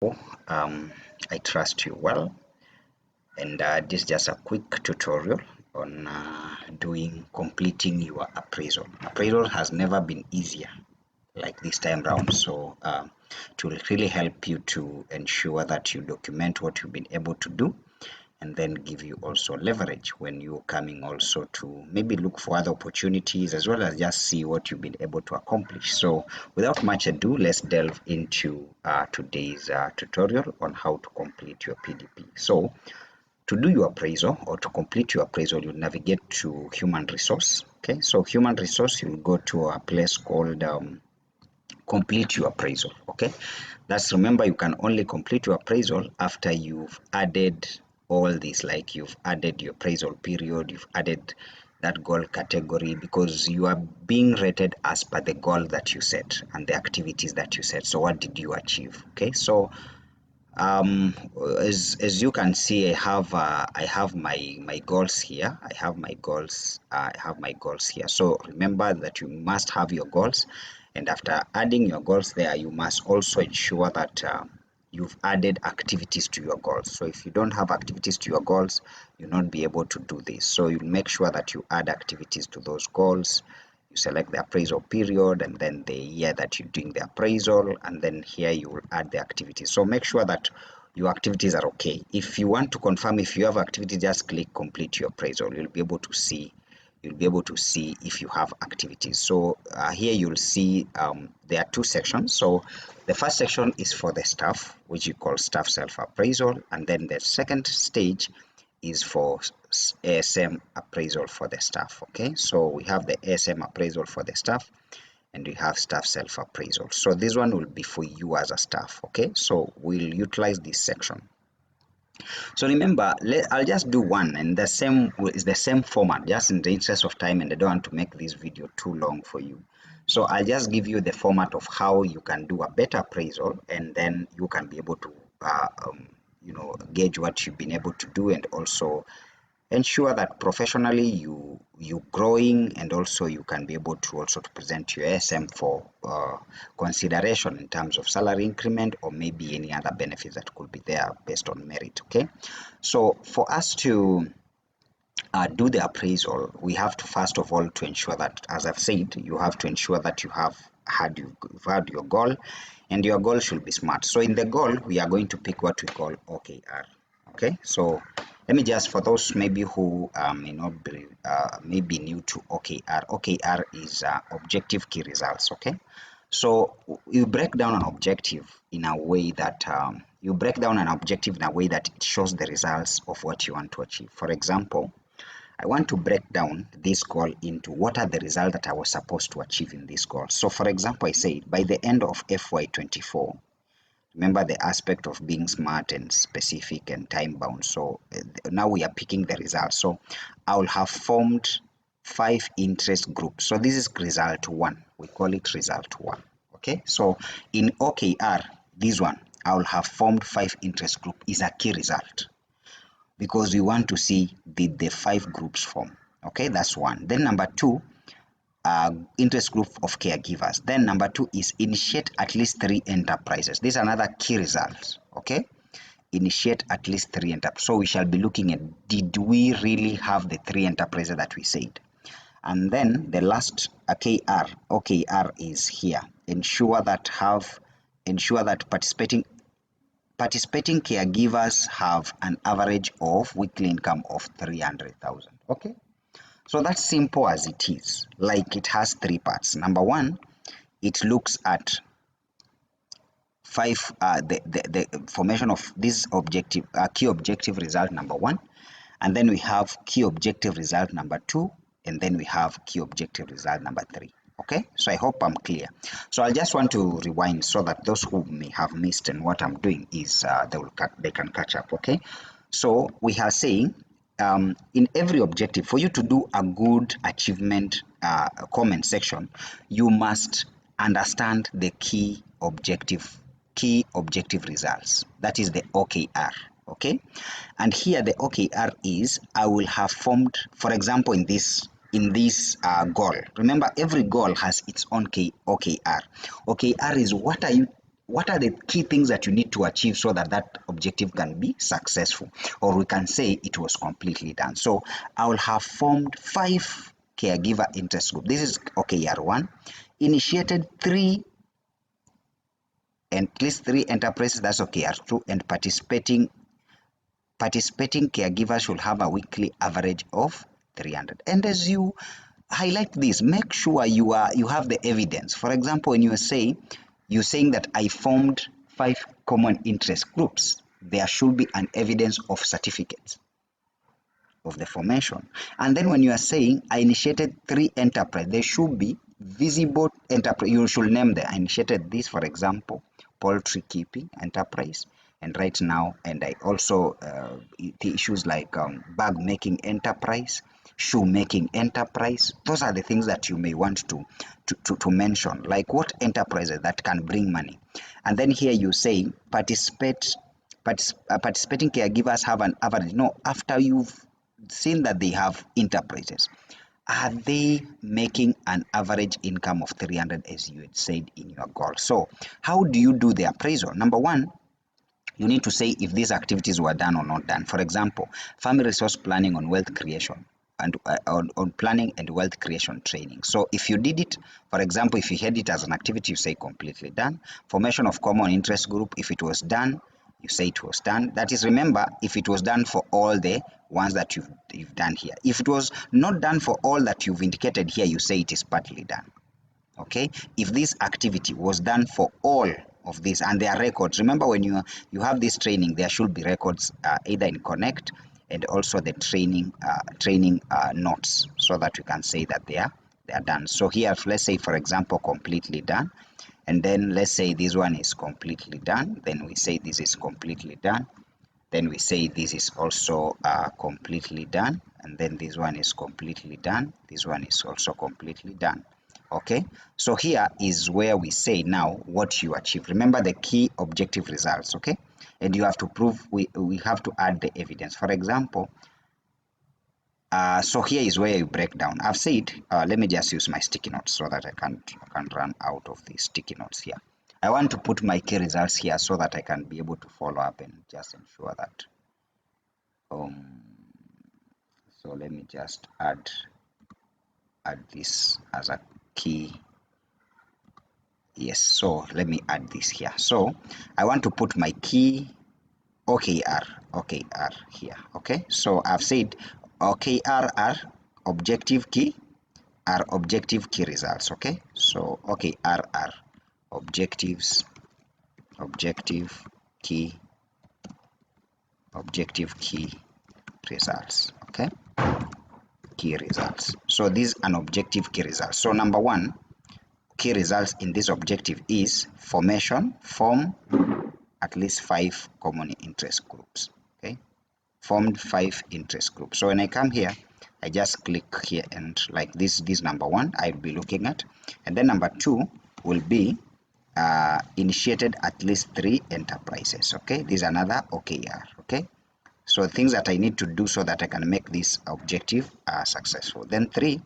I trust you well, and this is just a quick tutorial on completing your appraisal. Appraisal has never been easier like this time round, so it will really help you to ensure that you document what you've been able to do, and then give you also leverage when you're coming also to maybe look for other opportunities, as well as just see what you've been able to accomplish. So without much ado, let's delve into today's tutorial on how to complete your PDP. So to do your appraisal or to complete your appraisal, you navigate to human resource. Okay, so human resource, you'll go to a place called complete your appraisal. Okay, that's, remember, you can only complete your appraisal after you've added all this, like you've added your appraisal period, you've added that goal category, because you are being rated as per the goal that you set and the activities that you set. So what did you achieve? Okay, so as you can see, I have my goals here. I have my goals here. So remember that you must have your goals, and after adding your goals there, you must also ensure that you've added activities to your goals. So if you don't have activities to your goals, you'll not be able to do this. So you make sure that you add activities to those goals. You select the appraisal period and then the year that you're doing the appraisal, and then here you will add the activities. So make sure that your activities are okay. If you want to confirm if you have activity, just click complete your appraisal. You'll be able to see if you have activities. So here you'll see there are two sections. So the first section is for the staff, which you call staff self-appraisal, and then the second stage is for ASM appraisal for the staff. Okay, so we have the ASM appraisal for the staff, and we have staff self-appraisal. So this one will be for you as a staff. Okay, so we'll utilize this section. So remember, I'll just do one, and the same is the same format, just in the interest of time, and I don't want to make this video too long for you. So I'll just give you the format of how you can do a better appraisal, and then you can be able to gauge what you've been able to do, and also ensure that professionally you growing, and also you can be able to also to present your ASM for consideration in terms of salary increment or maybe any other benefits that could be there based on merit. Okay, so for us to do the appraisal, we have to first of all to ensure that, as I've said, you have to ensure that you've had your goal, and your goal should be smart. So in the goal, we are going to pick what we call OKR. Okay, so let me just, for those maybe who may not be maybe new to OKR. OKR is objective key results. Okay, so you break down an objective in a way that it shows the results of what you want to achieve. For example, I want to break down this goal into what are the results that I was supposed to achieve in this goal. So for example, I said by the end of FY24, remember the aspect of being smart and specific and time bound. So now we are picking the results. So I will have formed 5 interest groups. So this is result 1. We call it result 1. Okay, so in OKR, this one, I will have formed 5 interest group is a key result, because we want to see did the 5 groups form. Okay, that's one. Then number 2, interest group of caregivers. Then number 2 is initiate at least 3 enterprises. This is another key result. Okay, initiate at least 3 enterprises. So we shall be looking at, did we really have the 3 enterprises that we said? And then the last OKR is here. Ensure that participating caregivers have an average of weekly income of 300,000. Okay, so that's simple as it is. Like, it has 3 parts. Number 1, it looks at the formation of this objective, key objective result number 1, and then we have key objective result number 2, and then we have key objective result number 3. Okay, so I hope I'm clear. So I just want to rewind so that those who may have missed and what I'm doing is they can catch up. Okay, so we are saying in every objective, for you to do a good achievement comment section, you must understand the key objective results. That is the OKR. Okay, and here the OKR is, I will have formed, for example, in this goal. Remember, every goal has its own OKR. OKR is, what are you what are the key things that you need to achieve so that that objective can be successful, or we can say it was completely done. So I will have formed 5 caregiver interest group. This is OKR 1, initiated 3 and at least 3 enterprises, that's OKR 2, and participating caregivers should have a weekly average of 300. And as you highlight this, make sure you have the evidence. For example, when you're saying that I formed 5 common interest groups, there should be an evidence of certificates of the formation. And then when you are saying I initiated 3 enterprise, there should be visible enterprise. You should name them. I initiated this, for example, poultry keeping enterprise, and right now, and I also the issues like bag making enterprise, shoe making enterprise. Those are the things that you may want to mention, like what enterprises that can bring money. And then here you say participating caregivers have an average. No, after you've seen that they have enterprises, are they making an average income of 300 as you had said in your goal? So how do you do the appraisal? Number one, you need to say if these activities were done or not done. For example, family resource planning on wealth creation and on planning and wealth creation training. So if you did it, for example, if you had it as an activity, you say completely done. Formation of common interest group, if it was done, you say it was done. That is, remember, if it was done for all the ones that you've done here. If it was not done for all that you've indicated here, you say it is partly done. Okay, if this activity was done for all of this, and there are records, remember when you have this training, there should be records either in Connect and also the training notes, so that you can say that they are done. So here, let's say for example completely done, and then let's say this one is completely done, then we say this is completely done, then we say this is also completely done, and then this one is completely done, this one is also completely done. Okay, so here is where we say now what you achieve. Remember the key objective results. Okay, and you have to prove, we have to add the evidence. For example, so here is where you break down. I've said let me just use my sticky notes so that I can't run out of these sticky notes here. I want to put my key results here so that I can be able to follow up and just ensure that so let me just add this as a key. Yes, so let me add this here. So I want to put my key OKR here. Okay, so I've said OKR are objective key results. Okay, so OKR are objective key results. Okay, key results. So these are an objective key results. So number one, key results in this objective is form at least 5 common interest groups. Okay, formed 5 interest groups. So when I come here, I just click here, and like this number one I'll be looking at, and then number 2 will be initiated at least 3 enterprises. Okay, this is another OKR. Okay, so things that I need to do so that I can make this objective successful. Then 3,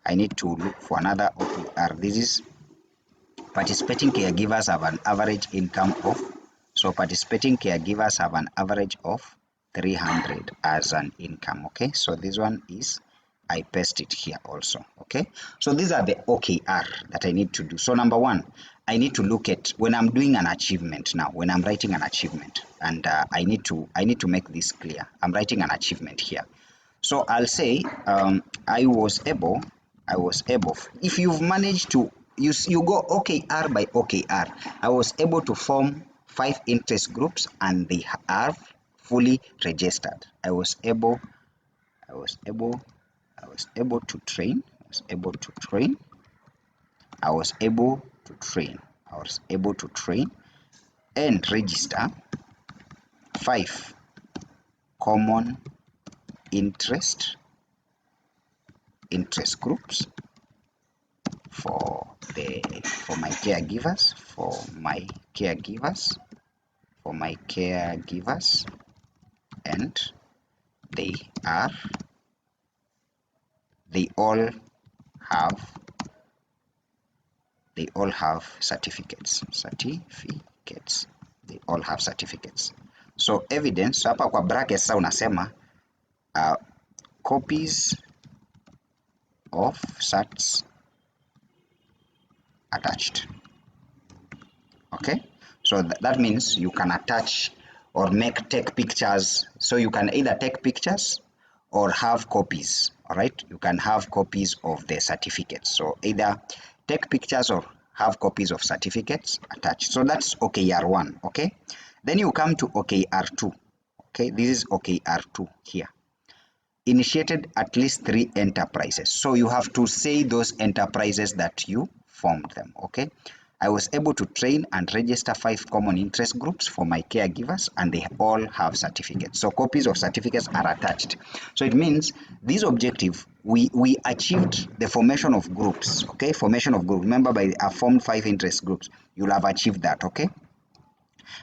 I need to look for another OKR. This is participating caregivers have an average income of, so participating caregivers have an average of 300 as an income. Okay, so this one is, I paste it here also. Okay, so these are the OKR that I need to do. So number one, I need to look at when I'm doing an achievement. Now when I'm writing an achievement, and I need to make this clear. I'm writing an achievement here, so I'll say I was able, if you've managed to, you go OKR by OKR. I was able to form 5 interest groups and they are fully registered. I was able to train. I was able to train and register 5 common interest groups for my caregivers, and they all have certificates. certificates. They all have certificates. So evidence, hapa kwa bracket sasa unasema copies of certs attached. Okay, so that means you can attach or take pictures. So you can either take pictures or have copies. All right, you can have copies of the certificates. So either take pictures or have copies of certificates attached. So that's OKR1. Okay, then you come to OKR2. Okay, this is OKR2 here. Initiated at least 3 enterprises. So you have to say those enterprises that you formed them. Okay, I was able to train and register 5 common interest groups for my caregivers, and they all have certificates. So copies of certificates are attached. So it means this objective, we achieved the formation of groups. Okay, formation of groups. Remember, by I formed 5 interest groups, you'll have achieved that. Okay,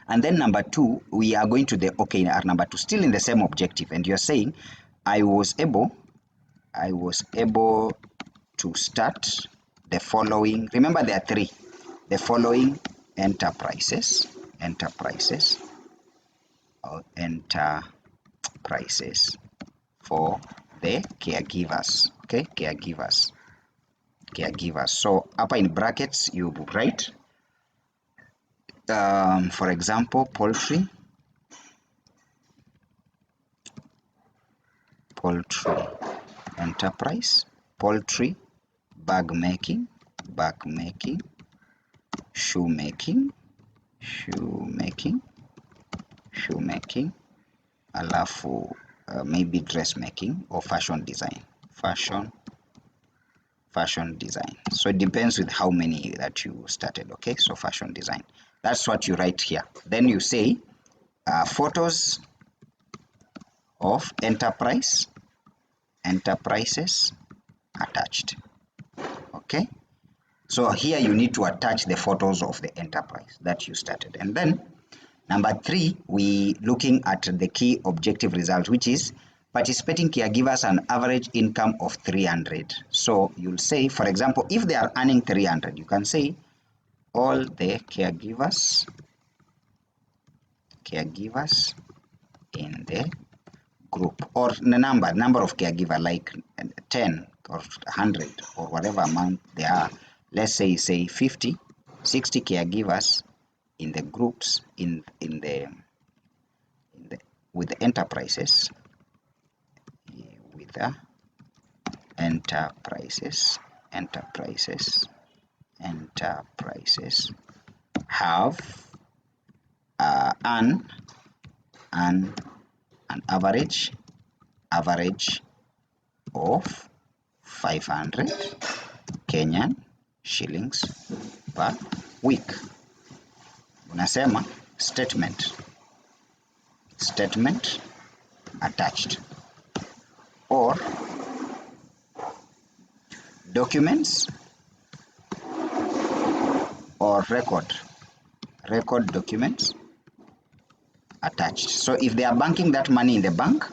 and then number 2, we are going to the OKR number 2, still in the same objective, and you're saying I was able to start the following. Remember, there are 3. The following enterprises for the caregivers. Okay, caregivers. So upper in brackets you write, for example, poultry enterprise, poultry, bag making, shoemaking, alafu maybe dressmaking or fashion design. So it depends with how many that you started. Okay, so fashion design, that's what you write here. Then you say photos of enterprises attached. Okay, so here you need to attach the photos of the enterprise that you started. And then number 3, we looking at the key objective result, which is participating caregivers an average income of 300. So you'll say, for example, if they are earning 300, you can say all the caregivers in the group, or the number of caregiver, like 10 or 100 or whatever amount they are. Let's say 50, 60 caregivers in the groups with the enterprises have an average of 500 Kenyan shillings per week. Unasema statement attached, or documents or record documents attached. So if they are banking that money in the bank,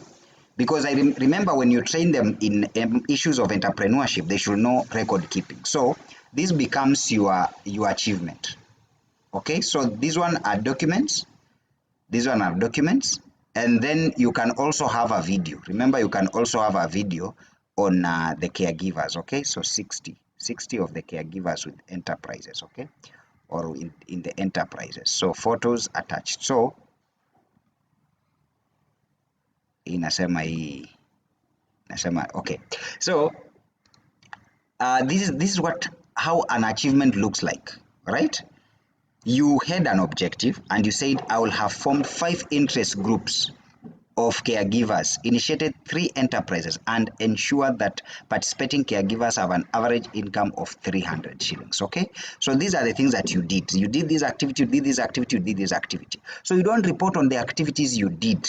because I remember when you train them in issues of entrepreneurship, they should know record keeping. So this becomes your achievement. Okay, so these one are documents, and then you can also have a video. Remember, you can also have a video on the caregivers. Okay, so 60 of the caregivers with enterprises. Okay, or in the enterprises. So photos attached. So inasema okay, so this is how an achievement looks like, right? You had an objective and you said, I will have formed 5 interest groups of caregivers, initiated 3 enterprises, and ensure that participating caregivers have an average income of 300 shillings. Okay, so these are the things that you did. You did this activity, you did this activity, you did this activity. So you don't report on the activities you did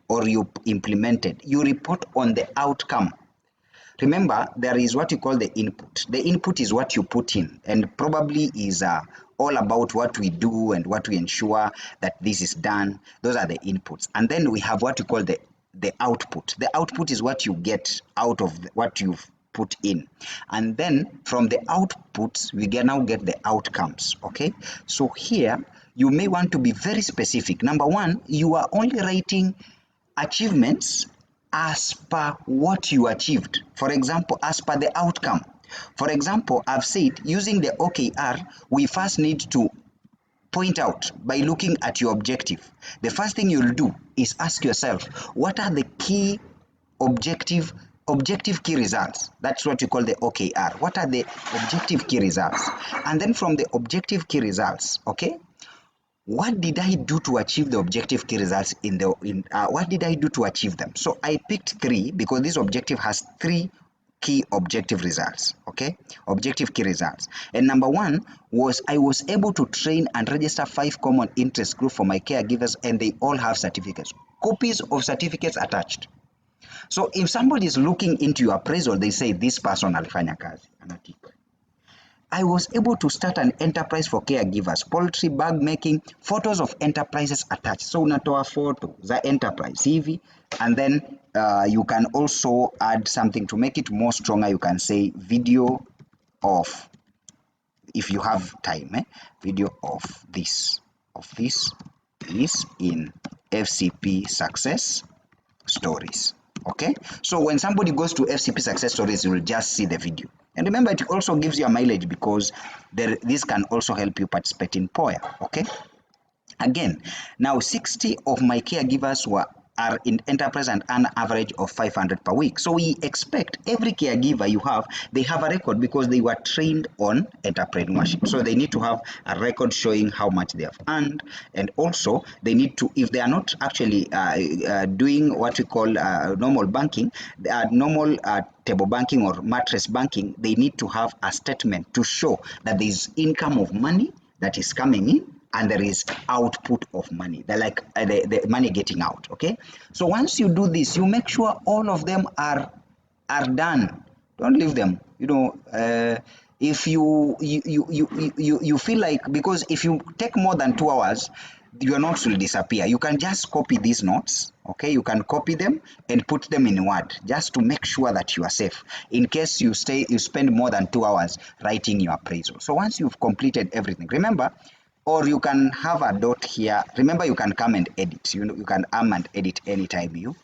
or you implemented, you report on the outcome. Remember, there is what you call the input. The input is what you put in, and probably is all about what we do and what we ensure that this is done. Those are the inputs. And then we have what you call the output. The output is what you get out of what you've put in. And then from the outputs, we can now get the outcomes. Okay, so here you may want to be very specific. Number one, you are only writing achievements as per what you achieved. For example, as per the outcome. For example, I've said using the OKR, we first need to point out by looking at your objective. The first thing you'll do is ask yourself, what are the key objective key results? That's what you call the OKR. What are the objective key results? And then from the objective key results, okay, what did I do to achieve the objective key results what did I do to achieve them? So I picked 3 because this objective has 3 key objective results, okay, objective key results. And number 1 was I was able to train and register 5 common interest groups for my caregivers, and they all have certificates, copies of certificates attached. So if somebody is looking into your appraisal, they say this person alifanya kazi, anatik. I was able to start an enterprise for caregivers, poultry bag making, photos of enterprises attached. So unatoa photo za enterprise hivi, and then you can also add something to make it more stronger. You can say video of, if you have time, video of this is in FCP success stories. Okay, so when somebody goes to FCP success stories, you will just see the video. And remember, it also gives you a mileage because this can also help you participate in POYA. Okay, again, now 60 of my caregivers are in enterprise and an average of 500 per week. So we expect every caregiver you have, they have a record because they were trained on entrepreneurship. So they need to have a record showing how much they have earned, and also they need to, if they are not actually doing what we call normal banking, normal table banking or mattress banking, they need to have a statement to show that there is income of money that is coming in and there is output of money. They're like the money getting out. Okay, so once you do this, you make sure all of them are done. Don't leave them, you know. If you feel like, because if you take more than 2 hours, your notes will disappear. You can just copy these notes. Okay, you can copy them and put them in Word just to make sure that you are safe in case you spend more than 2 hours writing your appraisal. So once you've completed everything, remember, or you can have a dot here. Remember, you can come and edit. You know, you can and edit anytime you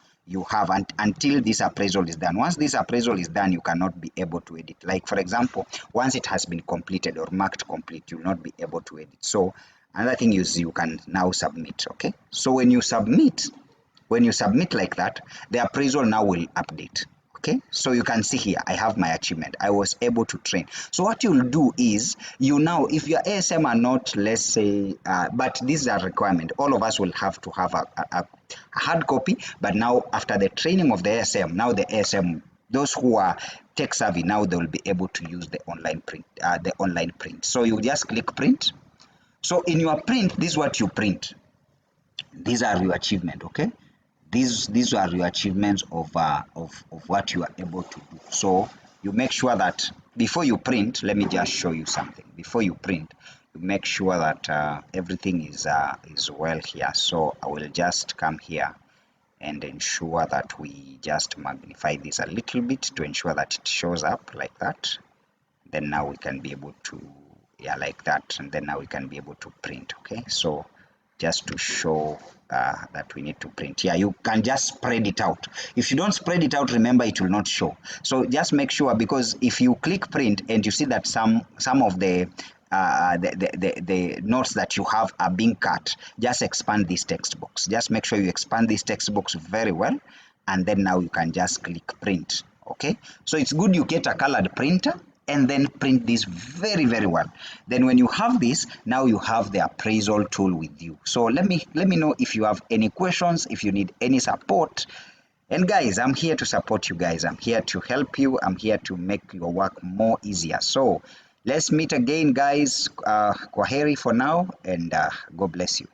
have until this appraisal is done. Once this appraisal is done, you cannot be able to edit. Like for example, once it has been completed or marked complete, you will not be able to edit. So another thing is you can now submit. Okay, so when you submit like that, the appraisal now will update. Okay, so you can see here, I have my achievement. I was able to train. So what you'll do is, you now, if your ASM are not, let's say, but this is a requirement, all of us will have to have a hard copy. But now after the training of the ASM, now the ASM, those who are tech savvy, now they will be able to use the online print. So you just click print. So in your print, this is what you print. These are your achievement. Okay, these are your achievements of what you are able to do. So you make sure that before you print, let me just show you something. Before you print, you make sure that everything is well here. So I will just come here and ensure that we just magnify this a little bit to ensure that it shows up like that. Then now we can be able to, yeah, like that, and then now we can be able to print. Okay, so just to show that we need to print. Yeah, you can just spread it out. If you don't spread it out, remember, it will not show. So just make sure, because if you click print and you see that some of the notes that you have are being cut, just expand this text box. Just make sure you expand this text box very well, and then now you can just click print. Okay, so it's good you get a colored printer and then print this very, very well. Then when you have this, now you have the appraisal tool with you. So let me know if you have any questions, if you need any support. And guys, I'm here to support you guys. I'm here to help you. I'm here to make your work more easier. So let's meet again, guys. Kwaheri for now, and God bless you.